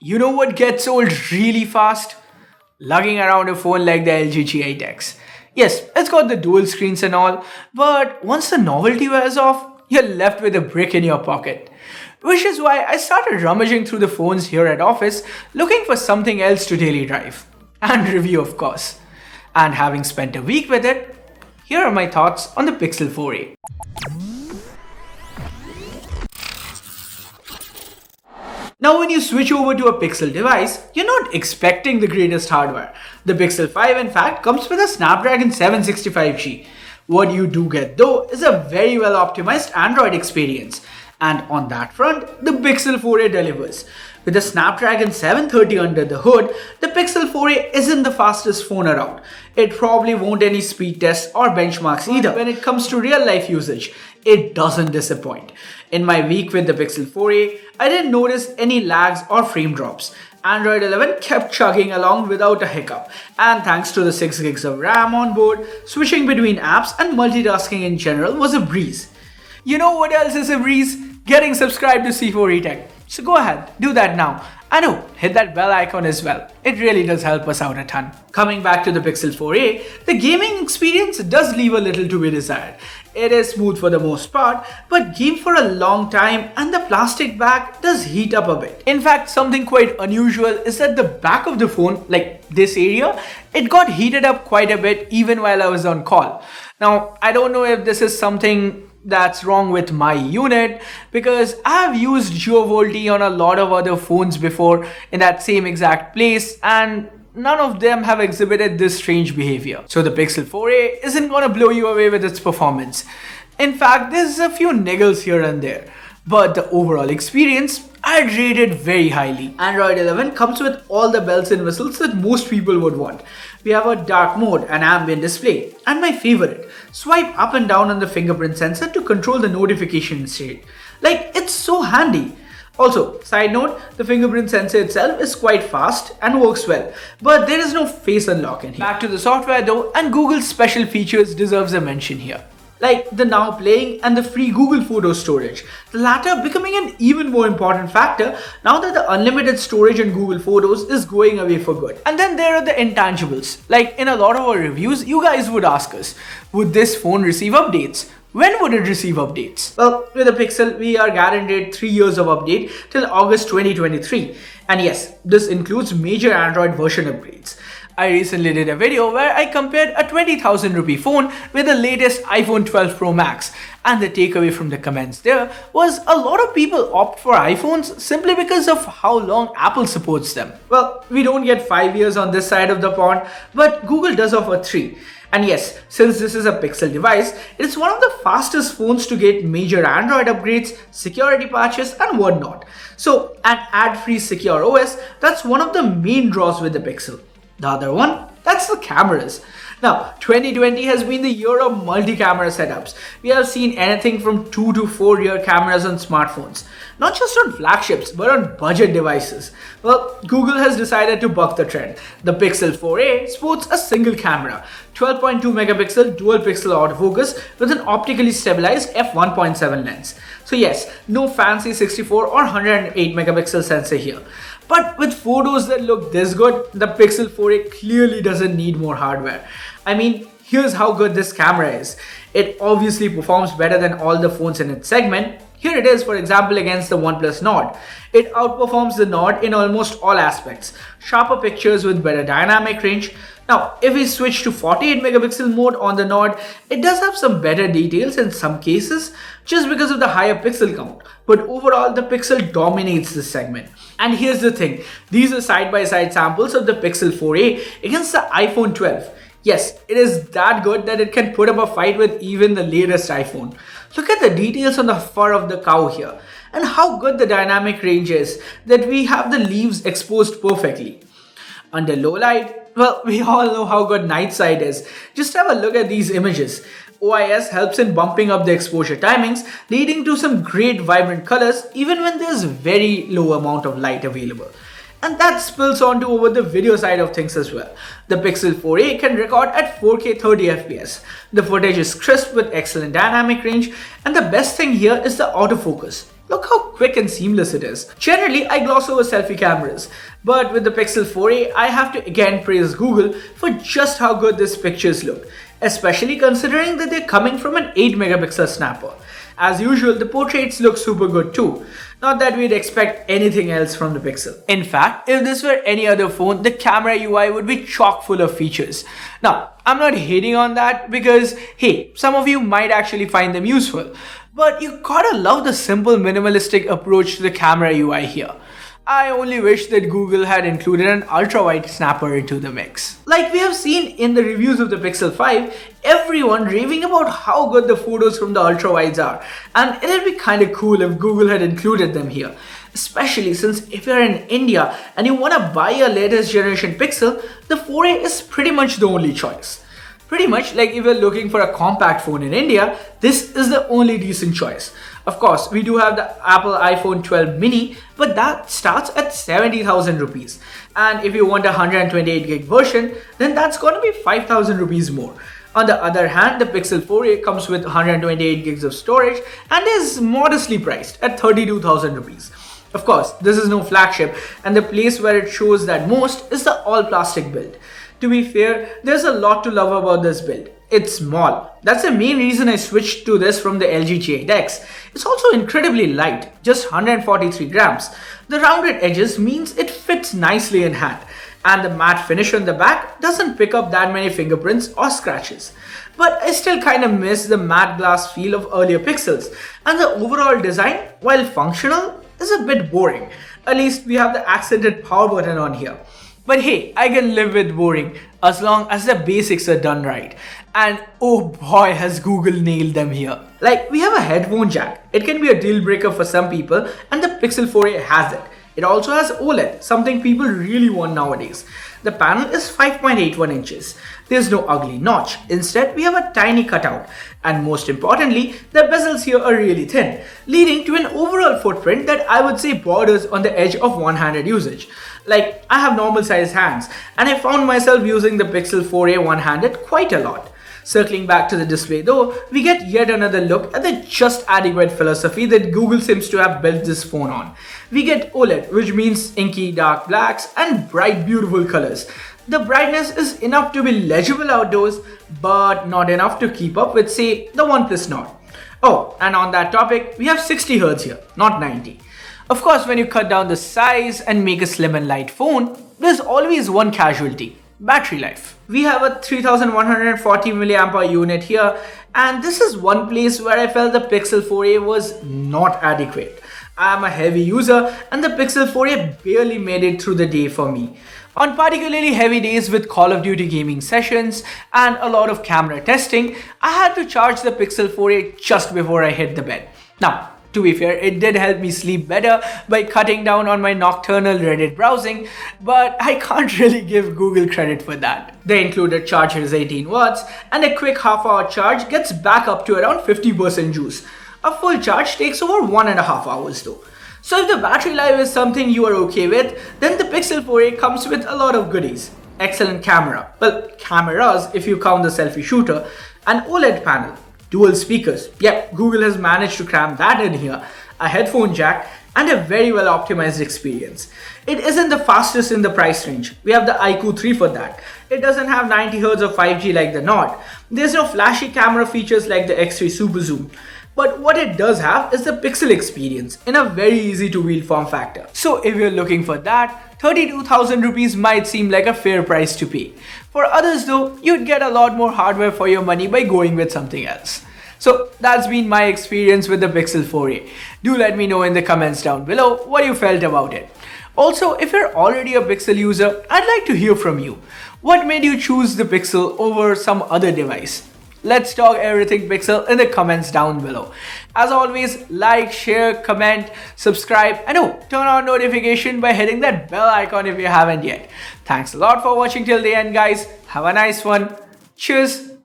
You know what gets old really fast? Lugging around a phone like the LG G8X. Yes, it's got the dual screens and all, but once the novelty wears off, you're left with a brick in your pocket. Which is why I started rummaging through the phones here at office, looking for something else to daily drive. And review, of course. And having spent a week with it, here are my thoughts on the Pixel 4a. Now when you switch over to a Pixel device, you're not expecting the greatest hardware. The Pixel 5 in fact comes with a Snapdragon 765G. What you do get though is a very well optimized Android experience. And on that front, the Pixel 4a delivers. With the Snapdragon 730 under the hood, the Pixel 4a isn't the fastest phone around. It probably won't any speed tests or benchmarks either. When it comes to real life usage, it doesn't disappoint. In my week with the Pixel 4a, I didn't notice any lags or frame drops. Android 11 kept chugging along without a hiccup, and thanks to the 6 gigs of RAM on board, switching between apps and multitasking in general was a breeze. You know what else is a breeze? Getting subscribed to C4E Tech. So go ahead, do that now. And oh, hit that bell icon as well. It really does help us out a ton. Coming back to the Pixel 4a, the gaming experience does leave a little to be desired. It is smooth for the most part, but game for a long time and the plastic back does heat up a bit. In fact, something quite unusual is that the back of the phone, like this area, it got heated up quite a bit even while I was on call. Now, I don't know if this is something that's wrong with my unit because I've used GeoVolti on a lot of other phones before in that same exact place and none of them have exhibited this strange behavior. So the Pixel 4a isn't gonna blow you away with its performance. In fact, there's a few niggles here and there, but the overall experience I'd rate it very highly. Android 11 comes with all the bells and whistles that most people would want. We have a dark mode, an ambient display, and my favorite, swipe up and down on the fingerprint sensor to control the notification state. Like, it's so handy. Also, side note, the fingerprint sensor itself is quite fast and works well, but there is no face unlock in here. Back to the software though, and Google's special features deserves a mention here. Like the now playing and the free Google photo storage, the latter becoming an even more important factor now that the unlimited storage in Google Photos is going away for good. And then there are the intangibles. Like in a lot of our reviews, you guys would ask us, would this phone receive updates? When would it receive updates? Well, with the Pixel, we are guaranteed 3 years of update till August 2023. And yes, this includes major Android version upgrades. I recently did a video where I compared a 20,000 rupee phone with the latest iPhone 12 Pro Max, and the takeaway from the comments there was a lot of people opt for iPhones simply because of how long Apple supports them. Well, we don't get 5 years on this side of the pond, but Google does offer 3. And yes, since this is a Pixel device, it's one of the fastest phones to get major Android upgrades, security patches and whatnot. So an ad-free secure OS, that's one of the main draws with the Pixel. The other one, that's the cameras. Now, 2020 has been the year of multi-camera setups. We have seen anything from 2 to 4 rear cameras on smartphones. Not just on flagships, but on budget devices. Well, Google has decided to buck the trend. The Pixel 4a sports a single camera, 12.2 megapixel dual pixel autofocus with an optically stabilized f1.7 lens. So yes, no fancy 64 or 108 megapixel sensor here. But with photos that look this good, the Pixel 4a clearly doesn't need more hardware. I mean, here's how good this camera is. It obviously performs better than all the phones in its segment. Here it is, for example, against the OnePlus Nord. It outperforms the Nord in almost all aspects. Sharper pictures with better dynamic range. Now, if we switch to 48 megapixel mode on the Nord, it does have some better details in some cases just because of the higher pixel count. But overall, the Pixel dominates this segment. And here's the thing, these are side-by-side samples of the Pixel 4a against the iPhone 12. Yes, it is that good that it can put up a fight with even the latest iPhone. Look at the details on the fur of the cow here and how good the dynamic range is that we have the leaves exposed perfectly. Under low light, well, we all know how good night sight is. Just have a look at these images. OIS helps in bumping up the exposure timings, leading to some great vibrant colors even when there's very low amount of light available. And that spills onto over the video side of things as well. The Pixel 4a can record at 4K 30fps. The footage is crisp with excellent dynamic range, and the best thing here is the autofocus. Look how quick and seamless it is. Generally, I gloss over selfie cameras, but with the Pixel 4a, I have to again praise Google for just how good these pictures look, especially considering that they're coming from an 8 megapixel snapper. As usual, the portraits look super good too. Not that we'd expect anything else from the Pixel. In fact, if this were any other phone, the camera UI would be chock full of features. Now, I'm not hating on that because, hey, some of you might actually find them useful. But you gotta love the simple minimalistic approach to the camera UI here. I only wish that Google had included an ultra-wide snapper into the mix. Like we have seen in the reviews of the Pixel 5, everyone raving about how good the photos from the ultra-wides are, and it'd be kinda cool if Google had included them here. Especially since if you're in India and you wanna buy a latest generation Pixel, the 4a is pretty much the only choice. Pretty much like if you're looking for a compact phone in India, this is the only decent choice. Of course, we do have the Apple iPhone 12 mini, but that starts at 70,000 rupees. And if you want a 128 gig version, then that's gonna be 5,000 rupees more. On the other hand, the Pixel 4a comes with 128 gigs of storage and is modestly priced at 32,000 rupees. Of course, this is no flagship, and the place where it shows that most is the all plastic build. To be fair, there's a lot to love about this build. It's small. That's the main reason I switched to this from the LG G8X. It's also incredibly light, just 143 grams. The rounded edges means it fits nicely in hand, and the matte finish on the back doesn't pick up that many fingerprints or scratches. But I still kinda miss the matte glass feel of earlier Pixels, and the overall design, while functional, is a bit boring. At least we have the accented power button on here. But hey, I can live with boring as long as the basics are done right. And oh boy, has Google nailed them here. Like, we have a headphone jack. It can be a deal breaker for some people, and the Pixel 4a has it. It also has Oled, something people really want nowadays. The panel is 5.81 inches. There's no ugly notch. Instead, we have a tiny cutout. And most importantly, the bezels here are really thin, leading to an overall footprint that I would say borders on the edge of one-handed usage. Like, I have normal sized hands, and I found myself using the Pixel 4a one-handed quite a lot. Circling back to the display though, we get yet another look at the just adequate philosophy that Google seems to have built this phone on. We get OLED, which means inky dark blacks and bright beautiful colors. The brightness is enough to be legible outdoors, but not enough to keep up with, say, the OnePlus Nord. Oh, and on that topic, we have 60Hz here, not 90. Of course, when you cut down the size and make a slim and light phone, there's always one casualty: battery life. We have a 3140 mAh unit here, and this is one place where I felt the Pixel 4a was not adequate. I am a heavy user, and the Pixel 4a barely made it through the day for me. On particularly heavy days with Call of Duty gaming sessions and a lot of camera testing, I had to charge the Pixel 4a just before I hit the bed. Now, to be fair, it did help me sleep better by cutting down on my nocturnal Reddit browsing, but I can't really give Google credit for that. The included charger is 18 watts, and a quick half-hour charge gets back up to around 50% juice. A full charge takes over 1.5 hours though. So if the battery life is something you are okay with, then the Pixel 4a comes with a lot of goodies. Excellent camera, well, cameras if you count the selfie shooter, an OLED panel, dual speakers, yep, Google has managed to cram that in here, a headphone jack, and a very well optimized experience. It isn't the fastest in the price range. We have the iQOO 3 for that. It doesn't have 90Hz or 5G like the Nord. There's no flashy camera features like the X3 Super Zoom. But what it does have is the Pixel experience in a very easy to wield form factor. So if you're looking for that, 32,000 rupees might seem like a fair price to pay. For others though, you'd get a lot more hardware for your money by going with something else. So that's been my experience with the Pixel 4a. Do let me know in the comments down below what you felt about it. Also, if you're already a Pixel user, I'd like to hear from you. What made you choose the Pixel over some other device? Let's talk everything Pixel in the comments down below. As always, like, share, comment, subscribe, and oh, turn on notification by hitting that bell icon if you haven't yet. Thanks a lot for watching till the end, guys. Have a nice one. Cheers.